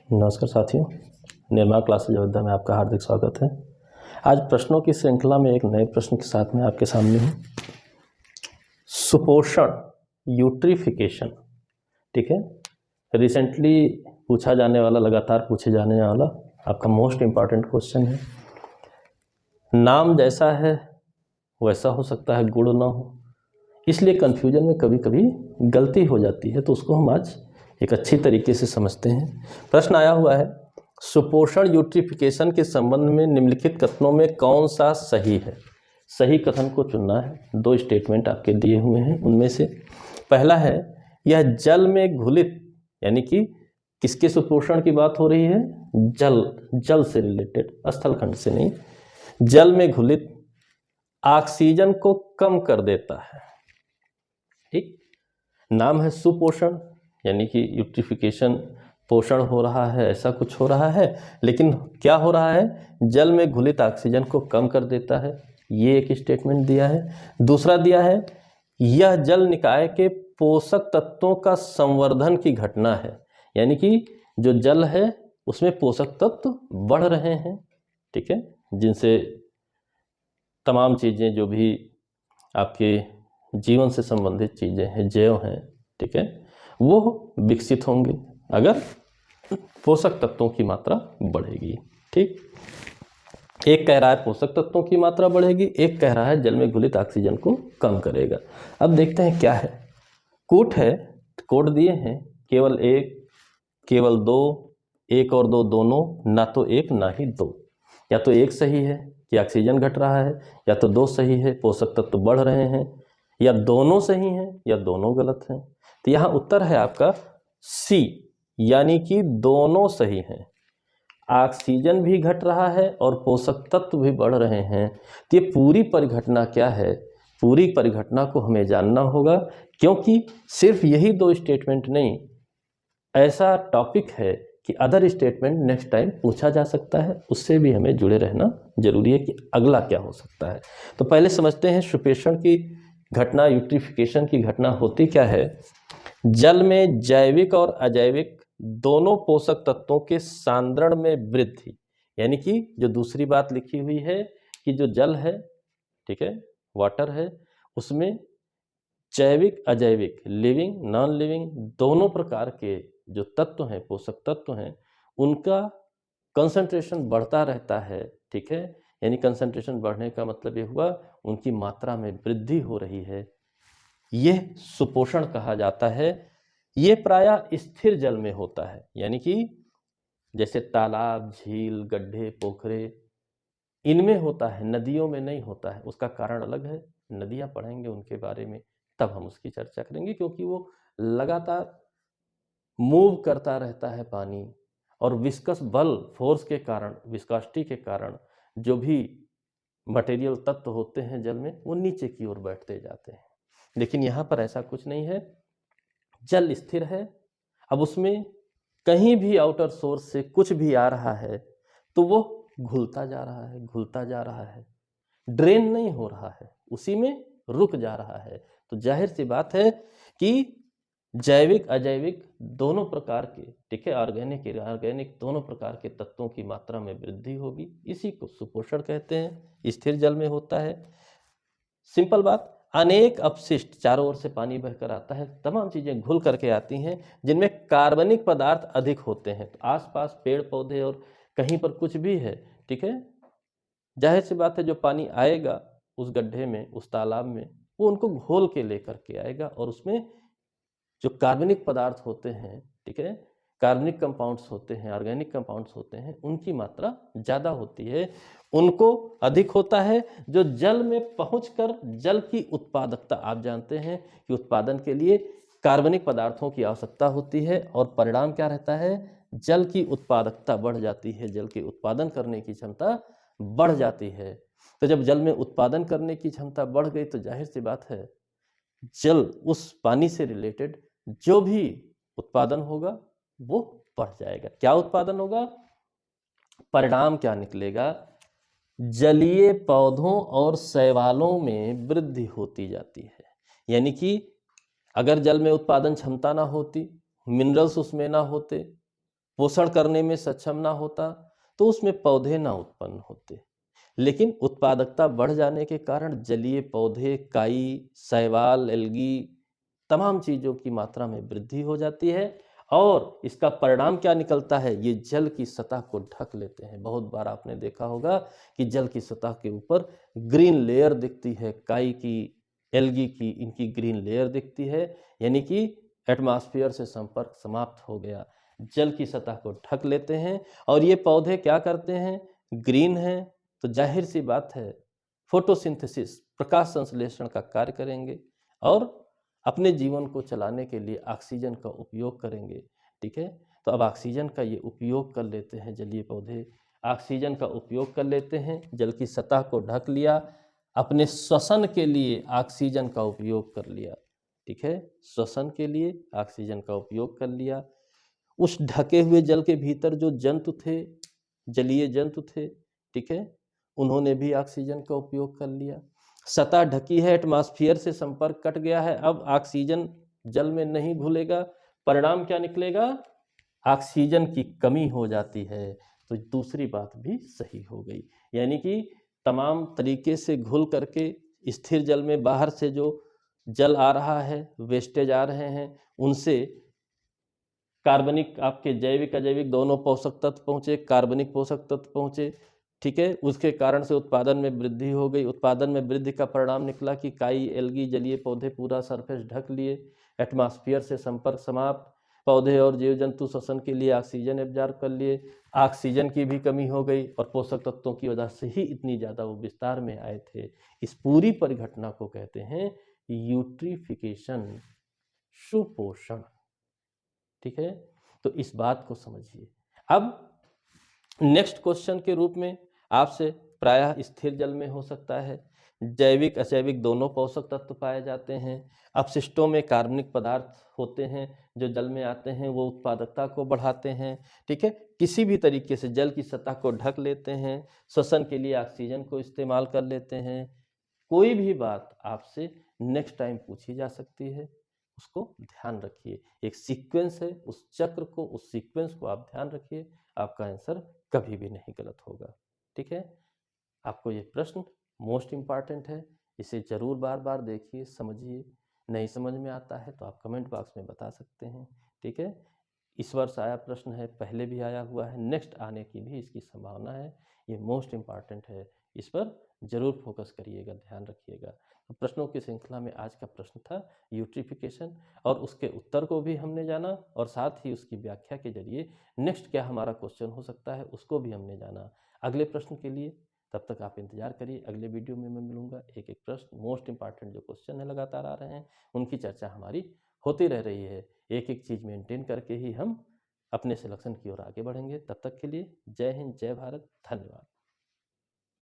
नमस्कार साथियों, निर्माण क्लासेज अयोध्या में आपका हार्दिक स्वागत है। आज प्रश्नों की श्रृंखला में एक नए प्रश्न के साथ मैं आपके सामने हूँ। सुपोषण, यूट्रिफिकेशन, ठीक है, रिसेंटली पूछा जाने वाला, लगातार पूछे जाने वाला आपका मोस्ट इम्पॉर्टेंट क्वेश्चन है। नाम जैसा है वैसा हो सकता है, गुण ना हो, इसलिए कन्फ्यूजन में कभी कभी गलती हो जाती है, तो उसको हम आज एक अच्छी तरीके से समझते हैं। प्रश्न आया हुआ है, सुपोषण यूट्रिफिकेशन के संबंध में निम्नलिखित कथनों में कौन सा सही है। सही कथन को चुनना है। दो स्टेटमेंट आपके दिए हुए हैं, उनमें से पहला है, यह जल में घुलित, यानी कि किसके सुपोषण की बात हो रही है, जल से रिलेटेड, स्थलखंड से नहीं, जल में घुलित ऑक्सीजन को कम कर देता है। ठीक, नाम है सुपोषण, यानी कि यूट्रिफिकेशन, पोषण हो रहा है, ऐसा कुछ हो रहा है, लेकिन क्या हो रहा है, जल में घुलित ऑक्सीजन को कम कर देता है। ये एक स्टेटमेंट दिया है। दूसरा दिया है, यह जल निकाय के पोषक तत्वों का संवर्धन की घटना है, यानी कि जो जल है उसमें पोषक तत्व बढ़ रहे हैं, ठीक है, जिनसे तमाम चीज़ें जो भी आपके जीवन से संबंधित चीज़ें हैं, जैव हैं, ठीक है, वो विकसित होंगे अगर पोषक तत्वों की मात्रा बढ़ेगी। ठीक, एक कह रहा है पोषक तत्वों की मात्रा बढ़ेगी, एक कह रहा है जल में घुलित ऑक्सीजन को कम करेगा। अब देखते हैं क्या है। कूट है, कोड दिए हैं, केवल एक, केवल दो, एक और दो दोनों, ना तो एक ना ही दो। या तो एक सही है कि ऑक्सीजन घट रहा है, या तो दो सही है पोषक तत्व बढ़ रहे हैं, या दोनों सही हैं या दोनों गलत हैं। तो यहाँ उत्तर है आपका सी, यानी कि दोनों सही हैं। ऑक्सीजन भी घट रहा है और पोषक तत्व भी बढ़ रहे हैं। तो ये पूरी परिघटना क्या है, पूरी परिघटना को हमें जानना होगा, क्योंकि सिर्फ यही दो स्टेटमेंट नहीं, ऐसा टॉपिक है कि अदर स्टेटमेंट नेक्स्ट टाइम पूछा जा सकता है, उससे भी हमें जुड़े रहना जरूरी है कि अगला क्या हो सकता है। तो पहले समझते हैं सुपोषण की घटना, यूट्रिफिकेशन की घटना होती क्या है। जल में जैविक और अजैविक दोनों पोषक तत्वों के सांद्रण में वृद्धि, यानी कि जो दूसरी बात लिखी हुई है कि जो जल है, ठीक है, वाटर है, उसमें जैविक अजैविक, लिविंग नॉन लिविंग, दोनों प्रकार के जो तत्व हैं, पोषक तत्व हैं, उनका कंसंट्रेशन बढ़ता रहता है। ठीक है, यानी कंसंट्रेशन बढ़ने का मतलब ये हुआ उनकी मात्रा में वृद्धि हो रही है, यह सुपोषण कहा जाता है। ये प्रायः स्थिर जल में होता है, यानी कि जैसे तालाब, झील, गड्ढे, पोखरे, इनमें होता है, नदियों में नहीं होता है। उसका कारण अलग है, नदियां पढ़ेंगे उनके बारे में, तब हम उसकी चर्चा करेंगे, क्योंकि वो लगातार मूव करता रहता है पानी, और विस्कस बल, फोर्स के कारण, विस्कॉसिटी के कारण जो भी मटेरियल तत्व होते हैं जल में, वो नीचे की ओर बैठते जाते हैं। लेकिन यहाँ पर ऐसा कुछ नहीं है, जल स्थिर है। अब उसमें कहीं भी आउटर सोर्स से कुछ भी आ रहा है तो वो घुलता जा रहा है, घुलता जा रहा है, ड्रेन नहीं हो रहा है, उसी में रुक जा रहा है। तो जाहिर सी बात है कि जैविक अजैविक दोनों प्रकार के, ठीक है, ऑर्गेनिक इनऑर्गेनिक दोनों प्रकार के तत्वों की मात्रा में वृद्धि होगी। इसी को सुपोषण कहते हैं, स्थिर जल में होता है। सिंपल बात, अनेक अपशिष्ट, चारों ओर से पानी बहकर आता है, तमाम चीजें घुल करके आती हैं जिनमें कार्बनिक पदार्थ अधिक होते हैं। तो आसपास पेड़ पौधे और कहीं पर कुछ भी है, ठीक है, जाहिर सी बात है जो पानी आएगा उस गड्ढे में, उस तालाब में, वो उनको घोल के लेकर के आएगा, और उसमें जो कार्बनिक पदार्थ होते हैं, ठीक है, कार्बनिक कंपाउंड्स होते हैं, ऑर्गेनिक कंपाउंड्स होते हैं, उनकी मात्रा ज़्यादा होती है, उनको अधिक होता है, जो जल में पहुंचकर जल की उत्पादकता, आप जानते हैं कि उत्पादन के लिए कार्बनिक पदार्थों की आवश्यकता होती है, और परिणाम क्या रहता है, जल की उत्पादकता बढ़ जाती है, जल के उत्पादन करने की क्षमता बढ़ जाती है। तो जब जल में उत्पादन करने की क्षमता बढ़ गई तो जाहिर सी बात है जल, उस पानी से रिलेटेड जो भी उत्पादन होगा वो बढ़ जाएगा। क्या उत्पादन होगा, परिणाम क्या निकलेगा, जलीय पौधों और शैवालों में वृद्धि होती जाती है। यानी कि अगर जल में उत्पादन क्षमता ना होती, मिनरल्स उसमें ना होते, पोषण करने में सक्षम ना होता तो उसमें पौधे ना उत्पन्न होते। लेकिन उत्पादकता बढ़ जाने के कारण जलीय पौधे, काई, शैवाल, एल्गी तमाम चीज़ों की मात्रा में वृद्धि हो जाती है और इसका परिणाम क्या निकलता है, ये जल की सतह को ढक लेते हैं। बहुत बार आपने देखा होगा कि जल की सतह के ऊपर ग्रीन लेयर दिखती है, काई की, एल्गी की, इनकी ग्रीन लेयर दिखती है, यानी कि एटमॉस्फेयर से संपर्क समाप्त हो गया, जल की सतह को ढक लेते हैं। और ये पौधे क्या करते हैं, ग्रीन हैं तो जाहिर सी बात है फोटोसिंथेसिस, प्रकाश संश्लेषण का कार्य करेंगे और अपने जीवन को चलाने के लिए ऑक्सीजन का उपयोग करेंगे। ठीक है, तो अब ऑक्सीजन का ये उपयोग कर लेते हैं जलीय पौधे, ऑक्सीजन का उपयोग कर लेते हैं, जल की सतह को ढक लिया, अपने श्वसन के लिए ऑक्सीजन का उपयोग कर लिया। ठीक है, श्वसन के लिए ऑक्सीजन का उपयोग कर लिया। उस ढके हुए जल के भीतर जो जंतु थे, जलीय जंतु थे, ठीक है, उन्होंने भी ऑक्सीजन का उपयोग कर लिया। सतह ढकी है, एटमॉस्फेयर से संपर्क कट गया है, अब ऑक्सीजन जल में नहीं घुलेगा, परिणाम क्या निकलेगा, ऑक्सीजन की कमी हो जाती है। तो दूसरी बात भी सही हो गई, यानी कि तमाम तरीके से घुल करके स्थिर जल में बाहर से जो जल आ रहा है, वेस्टेज आ रहे हैं, उनसे कार्बनिक, आपके जैविक अजैविक दोनों पोषक तत्व पहुँचे, कार्बनिक पोषक तत्व पहुँचे। ठीक है, उसके कारण से उत्पादन में वृद्धि हो गई। उत्पादन में वृद्धि का परिणाम निकला कि काई, एल्गी, जलीय पौधे पूरा सरफेस ढक लिए, एटमॉस्फेयर से संपर्क समाप्त, पौधे और जीव जंतु श्वसन के लिए ऑक्सीजन एब्जॉर्ब कर लिए, ऑक्सीजन की भी कमी हो गई और पोषक तत्वों की वजह से ही इतनी ज़्यादा वो विस्तार में आए थे। इस पूरी परिघटना को कहते हैं यूट्रिफिकेशन, सुपोषण। ठीक है, तो इस बात को समझिए। अब नेक्स्ट क्वेश्चन के रूप में आपसे प्रायः स्थिर जल में हो सकता है, जैविक अजैविक दोनों पोषक तत्व पाए जाते हैं, अपशिष्टों में कार्बनिक पदार्थ होते हैं जो जल में आते हैं, वो उत्पादकता को बढ़ाते हैं। ठीक है, किसी भी तरीके से जल की सतह को ढक लेते हैं, श्वसन के लिए ऑक्सीजन को इस्तेमाल कर लेते हैं। कोई भी बात आपसे नेक्स्ट टाइम पूछी जा सकती है, उसको ध्यान रखिए। एक सीक्वेंस है, उस चक्र को, उस सीक्वेंस को आप ध्यान रखिए, आपका आंसर कभी भी नहीं गलत होगा। ठीक है, आपको ये प्रश्न मोस्ट इम्पॉर्टेंट है, इसे ज़रूर बार बार देखिए, समझिए। नहीं समझ में आता है तो आप कमेंट बॉक्स में बता सकते हैं। ठीक है, इस वर्ष आया प्रश्न है, पहले भी आया हुआ है, नेक्स्ट आने की भी इसकी संभावना है। ये मोस्ट इम्पॉर्टेंट है, इस पर ज़रूर फोकस करिएगा, ध्यान रखिएगा। तो प्रश्नों की श्रृंखला में आज का प्रश्न था यूट्रिफिकेशन, और उसके उत्तर को भी हमने जाना और साथ ही उसकी व्याख्या के जरिए नेक्स्ट क्या हमारा क्वेश्चन हो सकता है उसको भी हमने जाना। अगले प्रश्न के लिए तब तक आप इंतजार करिए, अगले वीडियो में मैं मिलूंगा। एक एक प्रश्न, मोस्ट इंपॉर्टेंट जो क्वेश्चन है लगातार आ रहे हैं, उनकी चर्चा हमारी होती रह रही है। एक एक चीज़ मेंटेन करके ही हम अपने सिलेक्शन की ओर आगे बढ़ेंगे। तब तक के लिए जय हिंद, जय भारत, धन्यवाद।